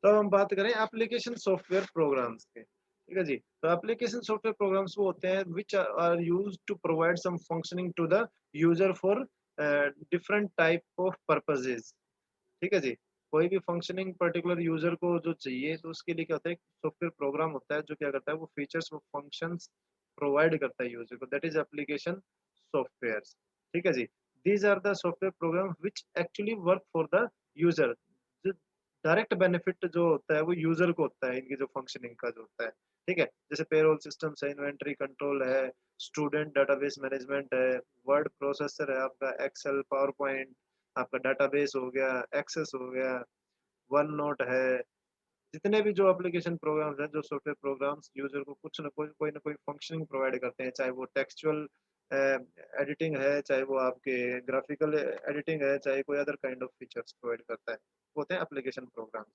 तो अब हम बात करें एप्लीकेशन सॉफ्टवेयर प्रोग्राम्स की, ठीक है जी। तो एप्लीकेशन सॉफ्टवेयर प्रोग्राम्स वो होते हैं which are used to provide some functioning to the user for different type of purposes, ठीक है जी। कोई भी फंक्शनिंग पर्टिकुलर यूजर को जो चाहिए तो उसके लिए क्या होता है, सॉफ्टवेयर प्रोग्राम होता है जो क्या करता है, वो फीचर्स वो फंक्शंस प्रोवाइड करता है यूजर को, दैट इज एप्लीकेशन सॉफ्टवेयर, ठीक है जी। These are the software program which actually work for the user. Direct benefit जो होता है वो यूजर को होता है इनकी जो फंक्शनिंग का जो होता है, ठीक है। जैसे पेरोल सिस्टम है, इन्वेंटरी कंट्रोल है, स्टूडेंट डाटाबेस मैनेजमेंट है, वर्ड प्रोसेसर है आपका, एक्सेल पावर पॉइंट, आपका डाटाबेस हो गया, एक्सेस हो गया, वन नोट है। जितने भी जो एप्लीकेशन प्रोग्राम्स हैं, जो सॉफ्टवेयर प्रोग्राम्स यूजर को कुछ ना कोई फंक्शनिंग प्रोवाइड करते हैं, चाहे वो टेक्सचुअल एडिटिंग है, चाहे वो आपके ग्राफिकल एडिटिंग है, चाहे कोई other kind of features provide करता है, वो होते हैं एप्लीकेशन प्रोग्राम्स।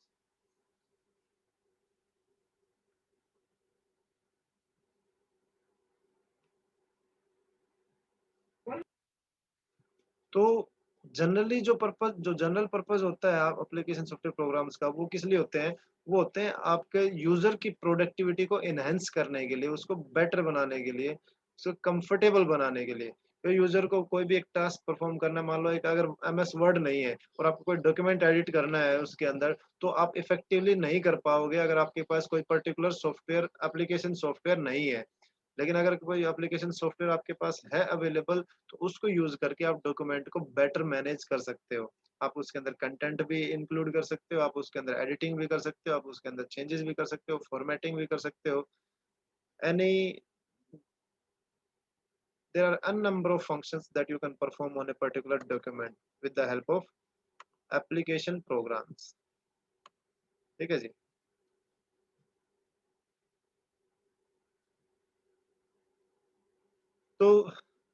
तो जनरली जो जनरल पर्पस होता है आप एप्लीकेशन सॉफ्टवेयर प्रोग्राम्स का, वो किस लिए होते हैं, वो होते हैं आपके यूजर की प्रोडक्टिविटी को एनहेंस करने के लिए, उसको बेटर बनाने के लिए, उसको कंफर्टेबल बनाने के लिए। तो यूजर को कोई भी एक टास्क परफॉर्म करना है, मान लो एक अगर एमएस वर्ड नहीं है और आपको कोई डॉक्यूमेंट एडिट करना है उसके अंदर, तो आप इफेक्टिवली नहीं कर पाओगे अगर आपके पास कोई पर्टिकुलर सॉफ्टवेयर एप्लीकेशन सॉफ्टवेयर नहीं है। लेकिन अगर कोई एप्लीकेशन सॉफ्टवेयर आपके पास है अवेलेबल, तो उसको यूज करके आप डॉक्यूमेंट को बेटर मैनेज कर सकते हो। आप उसके अंदर कंटेंट भी इंक्लूड कर सकते हो, आप उसके अंदर एडिटिंग भी कर सकते हो, आप उसके अंदर चेंजेस भी कर सकते हो, फॉर्मेटिंग भी कर सकते हो। Any There are n number of functions that you can perform on a particular document with the help of application programs, ठीक है जी। तो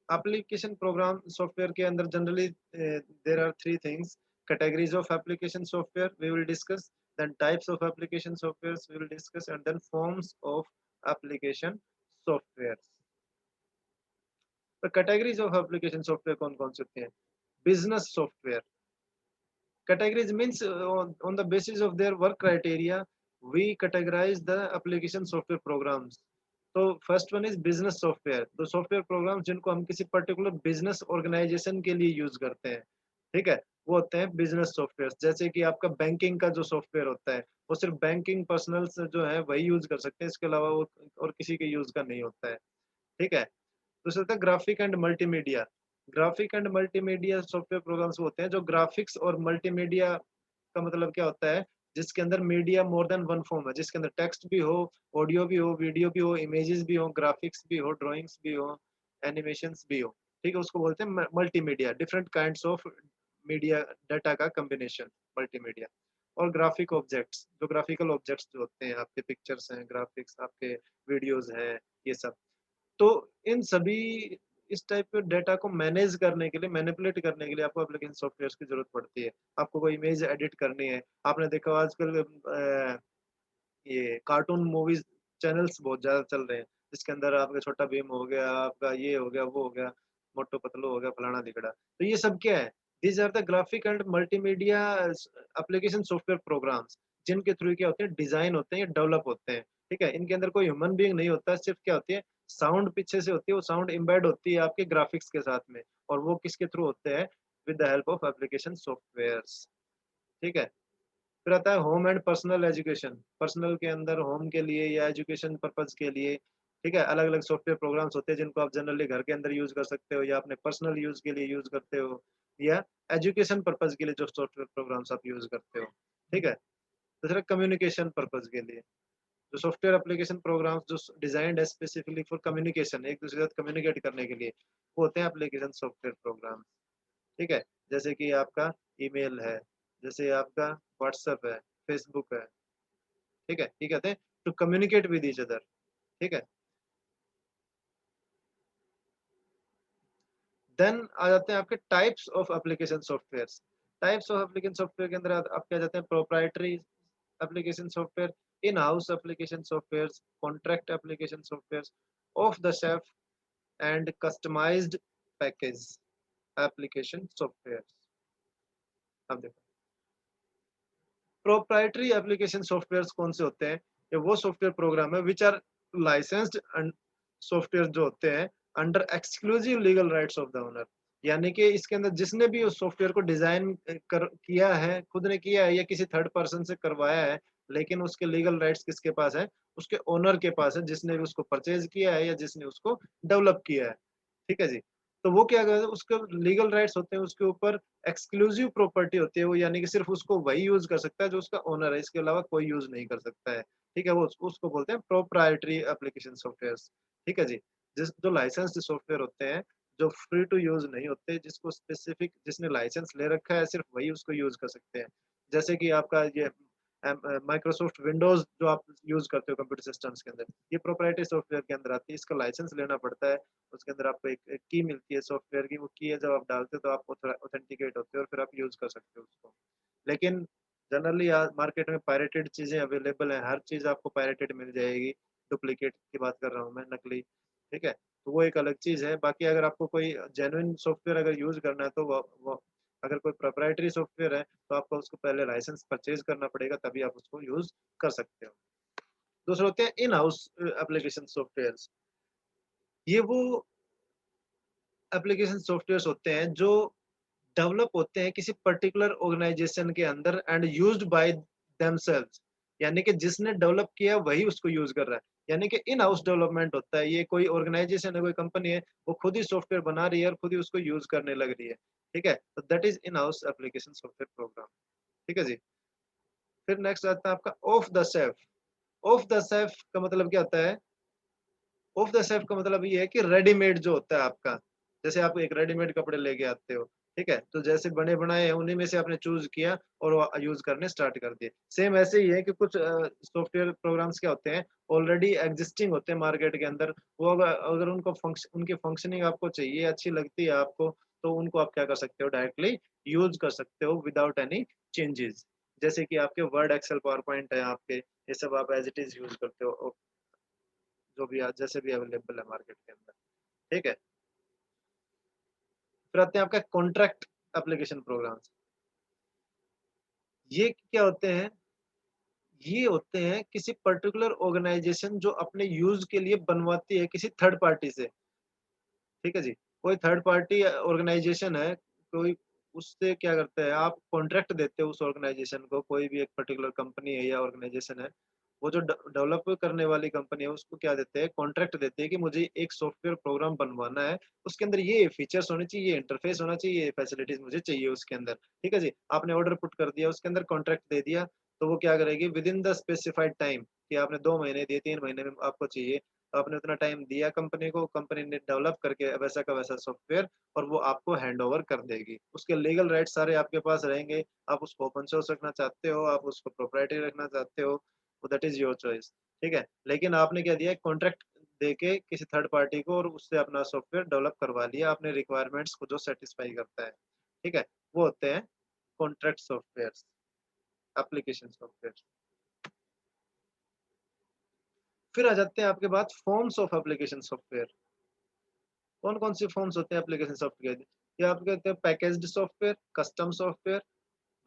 एप्लीकेशन प्रोग्राम सॉफ्टवेयर के अंदर generally there are three things: categories of application software we will discuss, then types of application software we will discuss, and then forms of application software. तो categories of application software कौन कौन से होते हैं? Business software. Categories means on the basis of their work criteria, we categorize the application software programs. तो first one is business software, तो software program जिनको हम किसी पर्टिकुलर बिजनेस ऑर्गेनाइजेशन के लिए यूज करते हैं, ठीक है, वो होते हैं बिजनेस सॉफ्टवेयर। जैसे कि आपका बैंकिंग का जो सॉफ्टवेयर होता है, वो सिर्फ बैंकिंग पर्सनल्स जो है वही यूज कर सकते हैं, इसके अलावा वो और किसी के यूज का नहीं होता है, ठीक है। दूसरा होता है graphic and multimedia. Graphic and multimedia software programmes होते हैं जो ग्राफिक्स और मल्टीमीडिया का मतलब क्या होता है, जिसके अंदर media more than one form है, जिसके अंदर टेक्स्ट भी हो, ऑडियो भी हो, वीडियो भी हो, इमेजेस भी हो, ग्राफिक्स भी हो, ड्राइंग्स भी हो, एनिमेशंस भी हो, ठीक है, उसको बोलते हैं multimedia, different kinds of media data का कॉम्बिनेशन, मल्टीमीडिया। और ग्राफिक ऑब्जेक्ट्स, जो ग्राफिकल ऑब्जेक्ट्स जो होते हैं, आपके पिक्चर्स हैं, ग्राफिक्स, आपके वीडियोज हैं, ये सब। तो इन सभी इस टाइप के डेटा को मैनेज करने के लिए, मैनिपुलेट करने के लिए आपको एप्लीकेशन सॉफ्टवेयर की जरूरत पड़ती है। आपको कोई इमेज एडिट करनी है, आपने देखा होगा आजकल ये कार्टून मूवीज चैनल्स बहुत ज्यादा चल रहे हैं, जिसके अंदर आपका छोटा भीम हो गया, आपका ये हो गया, वो हो गया, मोटू पतलू हो गया, फलाना दिखड़ा, तो ये सब क्या है? These are the graphic and multimedia application software programs, जिनके थ्रू क्या होते हैं, डिजाइन होते हैं, डेवलप होते हैं, ठीक है। इनके अंदर कोई ह्यूमन बीइंग नहीं होता, सिर्फ क्या होती है, साउंड पीछे से होती है, वो साउंड एम्बेड होती है आपके ग्राफिक्स के साथ में, और वो किसके थ्रू होते हैं? With the help of application softwares, ठीक है। फिर आता है home and personal education. Personal के अंदर होम के लिए या एजुकेशन पर्पज के लिए, ठीक है, अलग अलग सॉफ्टवेयर प्रोग्राम्स होते हैं जिनको आप जनरली घर के अंदर यूज कर सकते हो, या अपने पर्सनल यूज के लिए यूज करते हो, या एजुकेशन पर्पज के लिए जो सॉफ्टवेयर प्रोग्राम्स आप यूज करते हो, ठीक है। दूसरा कम्युनिकेशन पर्पज के लिए, जो सॉफ्टवेयर एप्लीकेशन प्रोग्राम्स जो डिजाइंड है स्पेसिफिकली फॉर कम्युनिकेशन, एक दूसरे के साथ कम्युनिकेट करने के लिए, वो होते हैं एप्लीकेशन सॉफ्टवेयर प्रोग्राम, ठीक है। जैसे कि आपका ईमेल है, जैसे आपका व्हाट्सएप है, फेसबुक है, ठीक है, ये कहते हैं to communicate with each other, ठीक है। देन आ जाते हैं आपके types of application software. Types of application software के अंदर आप क्या जाते हैं, proprietary application software, in house application software, contract application software, off the shelf and customized package application software. अब देखो, प्रोप्राइटरी एप्लीकेशन सॉफ्टवेयर्स कौन से होते हैं? ये वो सॉफ्टवेयर प्रोग्राम है which are licensed and software जो होते हैं under exclusive legal rights of the owner. यानी कि इसके अंदर जिसने भी उस सॉफ्टवेयर को डिजाइन कर किया है, खुद ने किया है या किसी थर्ड पर्सन से करवाया है, लेकिन उसके लीगल राइट्स किसके पास है? उसके ओनर के पास है, जिसने भी उसको परचेज किया है या जिसने उसको डेवलप किया है। ठीक है जी। तो वो क्या करता है, उसके लीगल राइट्स होते हैं, उसके ऊपर एक्सक्लूसिव प्रॉपर्टी होती है वो, यानी कि सिर्फ उसको वही यूज कर सकता है जो उसका ओनर है, इसके अलावा कोई यूज नहीं कर सकता है। ठीक है, वो उसको बोलते हैं प्रोप्राइटरी एप्लीकेशन सॉफ्टवेयर। ठीक है जी। जिस जो लाइसेंस्ड सॉफ्टवेयर होते हैं, जो फ्री टू यूज नहीं होते, जिसको स्पेसिफिक जिसने लाइसेंस ले रखा है सिर्फ वही उसको यूज कर सकते हैं। जैसे कि आपका ये माइक्रोसॉफ्ट विंडोज जो आप यूज करते हो कंप्यूटर सिस्टम्स के अंदर, ये प्रोप्राइटरी सॉफ्टवेयर के अंदर आती है, इसका लाइसेंस लेना पड़ता है। उसके अंदर आपको एक की मिलती है सॉफ्टवेयर की, वो की है जब आप डालते हो तो आप ऑथेंटिकेट होते हो और फिर आप यूज कर सकते हो उसको। लेकिन जनरली आज मार्केट में पायरेटेड चीजें अवेलेबल हैं, हर चीज आपको पायरेटेड मिल जाएगी। डुप्लीकेट की बात कर रहा हूँ मैं, नकली। ठीक है, तो वो एक अलग चीज है। बाकी अगर आपको कोई जेन्युइन सॉफ्टवेयर अगर यूज करना है तो वो अगर कोई प्रोप्राइटरी सॉफ्टवेयर है तो आपको उसको पहले लाइसेंस परचेज करना पड़ेगा, तभी आप उसको यूज कर सकते हो। दूसरे होते हैं इन हाउस एप्लीकेशन सॉफ्टवेयर। ये वो एप्लीकेशन सॉफ्टवेयर होते हैं जो डेवलप होते हैं किसी पर्टिकुलर ऑर्गेनाइजेशन के अंदर एंड यूज्ड बाय देमसेल्व्स। यानी कि जिसने डेवलप किया वही उसको यूज कर रहा है। यानी कि इन हाउस डेवलपमेंट होता है, ये कोई ऑर्गेनाइजेशन है, कोई कंपनी है, वो खुद ही सॉफ्टवेयर बना रही है और खुद ही उसको यूज करने लग रही है। ठीक है, तो that is in house application software program. ठीक है जी। फिर नेक्स्ट आता है आपका of the shelf. Of the shelf का मतलब क्या होता है? ऑफ द शेल्फ का मतलब ये है कि रेडीमेड जो होता है आपका, जैसे आप एक रेडीमेड कपड़े लेके आते हो, ठीक है, तो जैसे बने बनाए हैं उन्हीं में से आपने चूज किया और वो यूज करने स्टार्ट कर दिए। सेम ऐसे ही है कि कुछ सॉफ्टवेयर प्रोग्राम्स क्या होते हैं, ऑलरेडी एग्जिस्टिंग होते हैं मार्केट के अंदर। वो अगर उनको उनकी फंक्शनिंग आपको चाहिए, अच्छी लगती है आपको, तो उनको आप क्या कर सकते हो, डायरेक्टली यूज कर सकते हो विदाउट एनी चेंजेस। जैसे कि आपके वर्ड, एक्सेल, पावर पॉइंट है आपके, ये सब आप एज इट इज यूज करते हो, जो भी जैसे भी अवेलेबल है मार्केट के अंदर। ठीक है, फिर आते हैं आपका कॉन्ट्रैक्ट एप्लीकेशन प्रोग्राम्स। ये क्या होते हैं? ये होते हैं किसी पर्टिकुलर ऑर्गेनाइजेशन जो अपने यूज के लिए बनवाती है किसी थर्ड पार्टी से। ठीक है जी। कोई थर्ड पार्टी ऑर्गेनाइजेशन है, कोई उससे क्या करता है, आप कॉन्ट्रैक्ट देते हो उस ऑर्गेनाइजेशन को, कोई भी एक पर्टिकुलर कंपनी है या ऑर्गेनाइजेशन है, वो जो डेवलप करने वाली कंपनी है उसको क्या देते हैं, कॉन्ट्रैक्ट देते हैं कि मुझे एक सॉफ्टवेयर प्रोग्राम बनवाना है, उसके अंदर ये फीचर्स होने चाहिए, ये इंटरफेस होना चाहिए, ये फैसिलिटीज मुझे चाहिए उसके अंदर। ठीक है जी। आपने ऑर्डर पुट कर दिया, उसके अंदर कॉन्ट्रैक्ट दे दिया, तो वो क्या करेगी, with in the specified time, कि आपने 2 महीने दिए, 3 महीने में आपको चाहिए, तो आपने उतना टाइम दिया कंपनी को, कंपनी ने डेवलप करके वैसा का वैसा सॉफ्टवेयर और वो आपको हैंड ओवर कर देगी। उसके लीगल राइट्स सारे आपके पास रहेंगे। आप उसको ओपन सोर्स रखना चाहते हो, आप उसको प्रोप्राइटरी रखना चाहते हो, तो दैट इज योर चॉइस। ठीक है, लेकिन आपने क्या दिया, कॉन्ट्रैक्ट देके किसी थर्ड पार्टी को, और उससे अपना सॉफ्टवेयर डेवलप करवा लिया अपने रिक्वायरमेंट्स को जो सेटिस्फाई करता है। ठीक है, वो होते हैं कॉन्ट्रैक्ट सॉफ्टवेयर, एप्लीकेशन सॉफ्टवेयर। फिर आ जाते हैं आपके पास फॉर्म्स ऑफ एप्लीकेशन सॉफ्टवेयर। कौन कौन सी फॉर्म्स होते हैं एप्लीकेशन सॉफ्टवेयर? ये आप कहते हैं packaged software, custom software,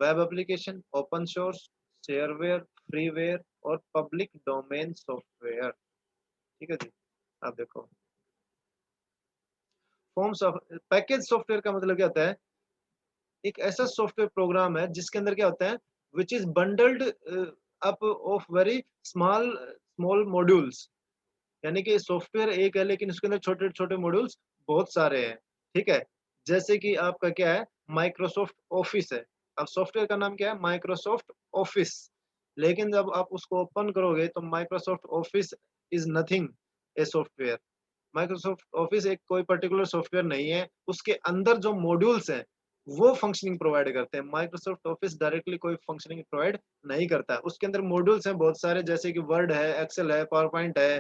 web application, open source, shareware, freeware और पब्लिक डोमेन सॉफ्टवेयर। ठीक है जी। आप देखो, फॉर्म्स ऑफ पैकेज सॉफ्टवेयर का मतलब क्या होता है, एक ऐसा सॉफ्टवेयर प्रोग्राम है जिसके अंदर क्या होता है, which is bundled up of very small small modules. यानी कि सॉफ्टवेयर एक है लेकिन उसके अंदर छोटे छोटे मॉड्यूल्स बहुत सारे हैं। ठीक है, जैसे कि आपका क्या है, माइक्रोसॉफ्ट ऑफिस है। अब सॉफ्टवेयर का नाम क्या है, माइक्रोसॉफ्ट ऑफिस। लेकिन जब आप उसको ओपन करोगे तो Microsoft office is nothing a software. Microsoft office एक कोई पर्टिकुलर सॉफ्टवेयर नहीं है, उसके अंदर जो मॉड्यूल्स हैं वो फंक्शनिंग प्रोवाइड करते हैं। माइक्रोसॉफ्ट ऑफिस डायरेक्टली कोई फंक्शनिंग प्रोवाइड नहीं करता है। उसके अंदर मॉड्यूल्स हैं बहुत सारे, जैसे कि वर्ड है, एक्सेल है, पावर पॉइंट है,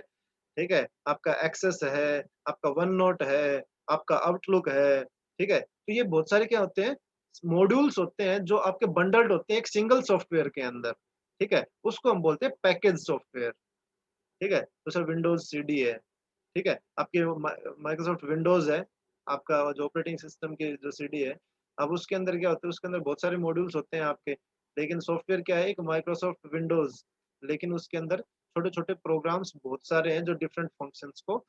ठीक है, आपका एक्सेस है, आपका वन नोट है, आपका आउटलुक है। ठीक है, तो ये बहुत सारे क्या होते हैं, मॉड्यूल्स होते हैं जो आपके बंडल्ड होते हैं एक सिंगल सॉफ्टवेयर के अंदर। ठीक है, उसको हम बोलते हैं पैकेज सॉफ्टवेयर। ठीक है, तो सर विंडोज सीडी है। ठीक है, आपके माइक्रोसॉफ्ट विंडोज है, आपका जो ऑपरेटिंग सिस्टम की जो सीडी है। अब उसके अंदर क्या होता है, उसके अंदर बहुत सारे मॉड्यूल्स होते हैं आपके। लेकिन सॉफ्टवेयर क्या है, एक माइक्रोसॉफ्ट विंडोज, लेकिन उसके अंदर छोटे छोटे प्रोग्राम्स बहुत सारे हैं जो डिफरेंट फंक्शंस को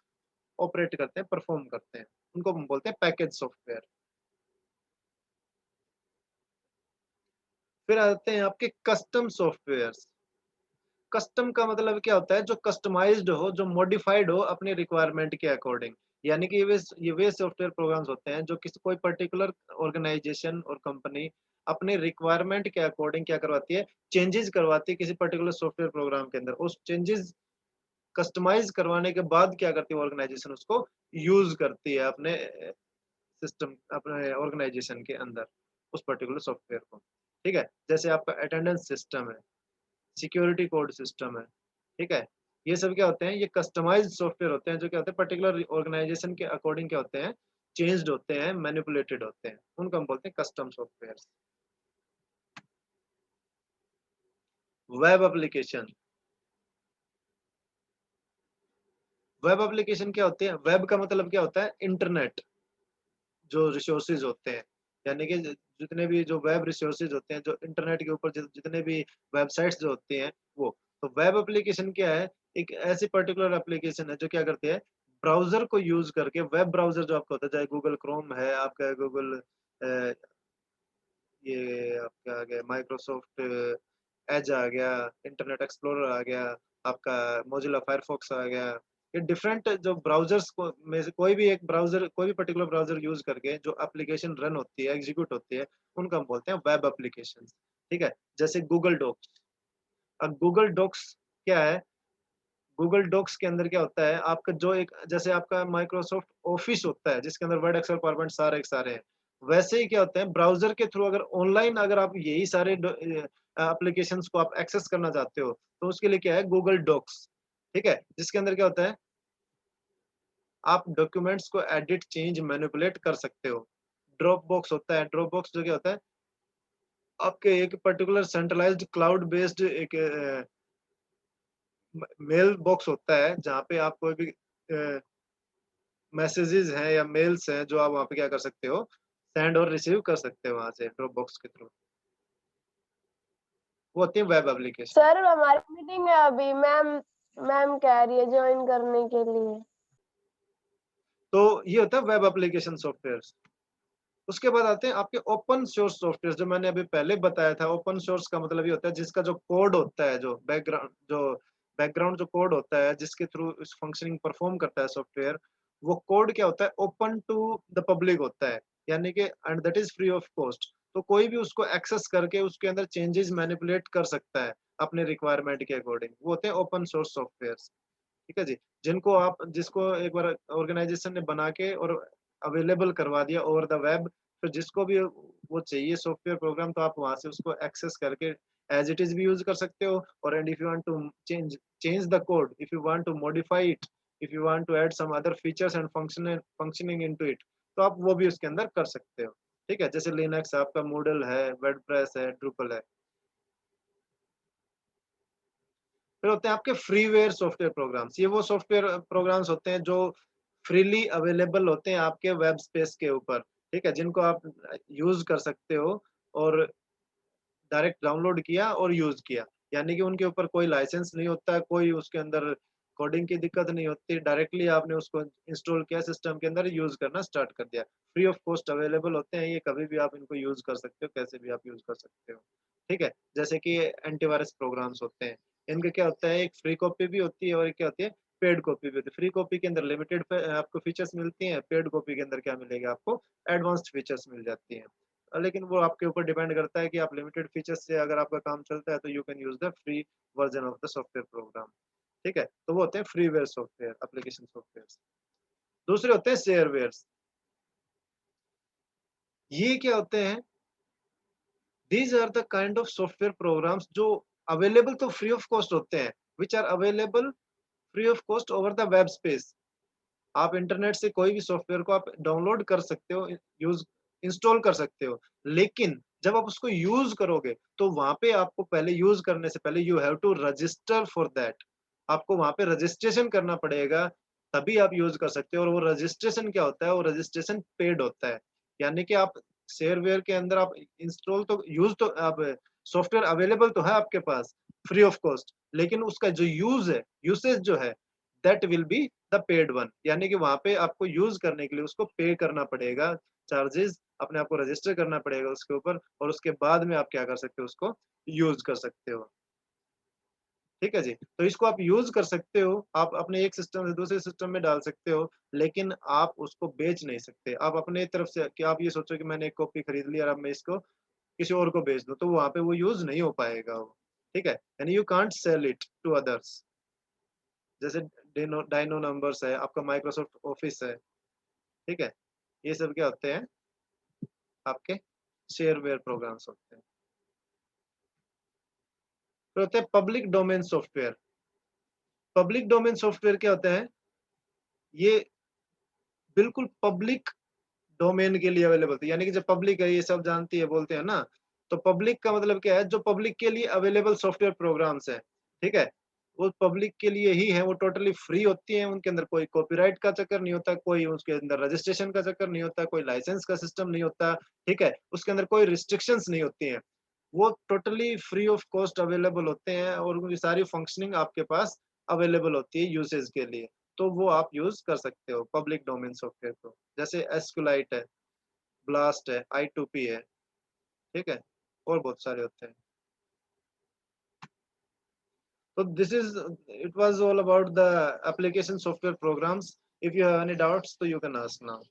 ऑपरेट करते हैं, परफॉर्म करते हैं, उनको हम बोलते हैं पैकेज सॉफ्टवेयर। फिर आते हैं आपके कस्टम सॉफ्टवेयर। कस्टम का मतलब क्या होता है, जो कस्टमाइज्ड हो, जो मॉडिफाइड हो अपनी रिक्वायरमेंट के अकॉर्डिंग। यानी कि ये वे सॉफ्टवेयर प्रोग्राम्स होते हैं जो किसी कोई पर्टिकुलर ऑर्गेनाइजेशन और कंपनी अपने रिक्वायरमेंट के अकॉर्डिंग क्या करवाती है, चेंजेस करवाती है किसी पर्टिकुलर सॉफ्टवेयर प्रोग्राम के अंदर। उस चेंजेस कस्टमाइज करवाने के बाद क्या करती है ऑर्गेनाइजेशन, उसको यूज करती है अपने सिस्टम, अपने ऑर्गेनाइजेशन के अंदर उस पर्टिकुलर सॉफ्टवेयर को। ठीक है, जैसे आपका अटेंडेंस सिस्टम है, सिक्योरिटी कोड सिस्टम है, ठीक है। ये सब क्या होते हैं, ये कस्टमाइज्ड सॉफ्टवेयर होते हैं जो क्या होते हैं पर्टिकुलर ऑर्गेनाइजेशन के अकॉर्डिंग क्या होते हैं, चेंज्ड होते हैं, मैनिपुलेटेड होते हैं, उनको हम बोलते हैं custom software. Web application. Web application क्या होते हैं, वेब का मतलब क्या होता है, इंटरनेट, जो रिसोर्सेज होते हैं, यानी कि जितने भी जो वेब रिसोर्सेज होते हैं, जो इंटरनेट के ऊपर जितने भी वेबसाइट्स जो होती हैं वो। तो वेब एप्लीकेशन क्या है, एक ऐसी पर्टिकुलर एप्लीकेशन है जो क्या करती है, ब्राउजर को यूज करके, वेब ब्राउजर जो आपका होता है, चाहे गूगल क्रोम है आपका, गूगल ये आपका आ गया माइक्रोसॉफ्ट एज आ गया, इंटरनेट एक्सप्लोरर आ गया, आपका मोजिला फायरफॉक्स आ गया। ये डिफरेंट जो ब्राउजर्स को में से कोई भी एक ब्राउजर, कोई भी पर्टिकुलर ब्राउजर यूज करके जो एप्लीकेशन रन होती है, एग्जीक्यूट होती है, उनको हम बोलते हैं वेब एप्लीकेशन। ठीक है, जैसे गूगल डॉक्स। अब गूगल डॉक्स क्या है, गूगल डॉक्स के अंदर क्या होता है, आपका जो एक जैसे आपका माइक्रोसॉफ्ट ऑफिस होता है जिसके अंदर वर्ड, एक्सेल, पावरपॉइंट सारे के सारे हैं, वैसे ही क्या होता है, ब्राउजर के थ्रू अगर ऑनलाइन अगर आप यही सारे एप्लीकेशंस को आप एक्सेस करना चाहते हो, तो उसके लिए क्या है, गूगल डॉक्स। ठीक है, जिसके अंदर क्या होता है, आप डॉक्यूमेंट्स को एडिट, चेंज, मैनिपुलेट कर सकते हो। ड्रॉप बॉक्स होता है, ड्रॉप बॉक्स जो क्या होता है, आपके एक पर्टिकुलर सेंट्रलाइज्ड क्लाउड बेस्ड एक मेल बॉक्स होता है जहाँ पे आप कोई भी मैसेजेस हैं या मेल्स हैं जो आप वहाँ पे क्या कर सकते हो, सेंड और रिसीव कर सकते हो वहाँ से ड्रॉप बॉक्स के थ्रू। वो होती है वेब एप्लीकेशन। सर हमारी मीटिंग है अभी, मैम मैम कह रही है ज्वाइन करने के लिए। तो ये होता है वेब एप्लीकेशन सॉफ्टवेयर। उसके बाद आते हैं आपके ओपन सोर्स सॉफ्टवेयर, जो मैंने अभी पहले बताया था। ओपन सोर्स का मतलब ये होता है जिसका जो कोड होता है, जो बैकग्राउंड जो कोड होता है जिसके थ्रू इस फंक्शनिंग परफॉर्म करता है सॉफ्टवेयर, वो कोड क्या होता है, ओपन टू द पब्लिक होता है, यानी कि and that is free of cost. तो कोई भी उसको एक्सेस करके उसके अंदर चेंजेस मैनिपुलेट कर सकता है अपने रिक्वायरमेंट के अकॉर्डिंग, वो होते हैं ओपन सोर्स सॉफ्टवेयर। ठीक है जी, जिसको एक बार ऑर्गेनाइजेशन ने बना के और अवेलेबल करवा दिया ओवर द वेब, फिर जिसको भी वो चाहिए सॉफ्टवेयर प्रोग्राम, तो आप वहां से उसको एक्सेस करके एज इट इज भी यूज कर सकते हो। और and if you want to change change the code, if you want to modify it, if you want to add some other features and functioning into it, तो आप वो भी उसके अंदर कर सकते हो। ठीक है, जैसे लिनक्स आपका मूडल है, वर्डप्रेस है, ड्रूपल है। फिर होते हैं आपके फ्रीवेयर सॉफ्टवेयर प्रोग्राम्स। ये वो सॉफ्टवेयर प्रोग्राम्स होते हैं जो फ्रीली अवेलेबल होते हैं आपके वेब स्पेस के ऊपर। ठीक है, जिनको आप यूज कर सकते हो और डायरेक्ट डाउनलोड किया और यूज किया, यानी कि उनके ऊपर कोई लाइसेंस नहीं होता है, कोई उसके अंदर कोडिंग की दिक्कत नहीं होती, डायरेक्टली आपने उसको इंस्टॉल किया, सिस्टम के अंदर यूज करना स्टार्ट कर दिया। फ्री ऑफ कॉस्ट अवेलेबल होते हैं ये, कभी भी आप इनको यूज कर सकते हो, कैसे भी आप यूज कर सकते हो। ठीक है, जैसे कि एंटीवायरस प्रोग्राम्स होते हैं, इनके क्या होता है, एक फ्री कॉपी भी होती है और एक क्या होती है, पेड कॉपी भी होती है। फ्री कॉपी के अंदर लिमिटेड आपको फीचर्स मिलती हैं, पेड कॉपी के अंदर क्या मिलेगा आपको, एडवांस्ड फीचर्स मिल जाती हैं। लेकिन वो आपके ऊपर डिपेंड करता है कि आप लिमिटेड फीचर्स से अगर आपका काम चलता है तो you can use the free version of the software programme. ठीक है, तो वो होते हैं फ्रीवेयर सॉफ्टवेयर एप्लीकेशन सॉफ्टवेयर। दूसरे होते हैं शेयरवेयर। ये क्या होते हैं, these are the kind of software programs जो अवेलेबल तो फ्री ऑफ कॉस्ट होते हैं, which are available free of cost over the web space. आप इंटरनेट से कोई भी सॉफ्टवेयर को आप डाउनलोड कर सकते हो, यूज इंस्टॉल कर सकते हो, लेकिन जब आप उसको यूज करोगे तो वहां पे आपको पहले यूज करने से पहले you have to register for that. आपको वहां पे रजिस्ट्रेशन करना पड़ेगा, तभी आप यूज कर सकते हो। और वो रजिस्ट्रेशन क्या होता है, वो रजिस्ट्रेशन पेड होता है। यानी कि आप शेयरवेयर के अंदर आप इंस्टॉल तो यूज तो आप सॉफ्टवेयर अवेलेबल तो है आपके पास फ्री ऑफ कॉस्ट, लेकिन उसका जो यूज है, यूसेज जो है, that will be the paid one, यानी कि वहां पे आपको यूज करने के लिए उसको पे करना पड़ेगा, चार्जेस अपने आप को रजिस्टर करना पड़ेगा उसके ऊपर, और उसके बाद में आप क्या कर सकते हो, उसको यूज कर सकते हो। ठीक है जी, तो इसको आप यूज कर सकते हो, आप अपने एक सिस्टम से दूसरे सिस्टम में डाल सकते हो, लेकिन आप उसको बेच नहीं सकते। आप अपने तरफ से कि आप ये सोचो कि मैंने एक कॉपी खरीद ली और अब मैं इसको किसी और को बेच दूं, तो वहां पे वो यूज नहीं हो पाएगा वो। ठीक है, यानी you can't sell it to others. जैसे डायनो नंबर्स है, आपका माइक्रोसॉफ्ट ऑफिस है, ठीक है, ये सब क्या होते हैं, आपके शेयरवेयर प्रोग्राम्स होते हैं। तो होते हैं public domain software. Public domain software क्या होता है, ये बिल्कुल पब्लिक डोमेन के लिए अवेलेबल थी, यानी कि जब पब्लिक है, ये सब जानती है, बोलते हैं ना, तो पब्लिक का मतलब क्या है, जो पब्लिक के लिए अवेलेबल सॉफ्टवेयर प्रोग्राम्स हैं, ठीक है, वो पब्लिक के लिए ही है, वो टोटली फ्री होती हैं, उनके अंदर कोई कॉपीराइट का चक्कर नहीं होता, कोई उसके अंदर रजिस्ट्रेशन का चक्कर नहीं होता, कोई लाइसेंस का सिस्टम नहीं होता, ठीक है, उसके अंदर कोई रिस्ट्रिक्शंस नहीं होती हैं, वो totally free of cost available होते हैं, और उनकी सारी फंक्शनिंग आपके पास अवेलेबल होती है यूसेज के लिए, तो वो आप यूज कर सकते हो पब्लिक डोमेन सॉफ्टवेयर को, जैसे एस्कुलाइट है, ब्लास्ट है, I2P है, ठीक है, और बहुत सारे होते हैं। तो this is, it was all about the application software programmes. If you have any doubts तो यू कैन आस्क नाउ।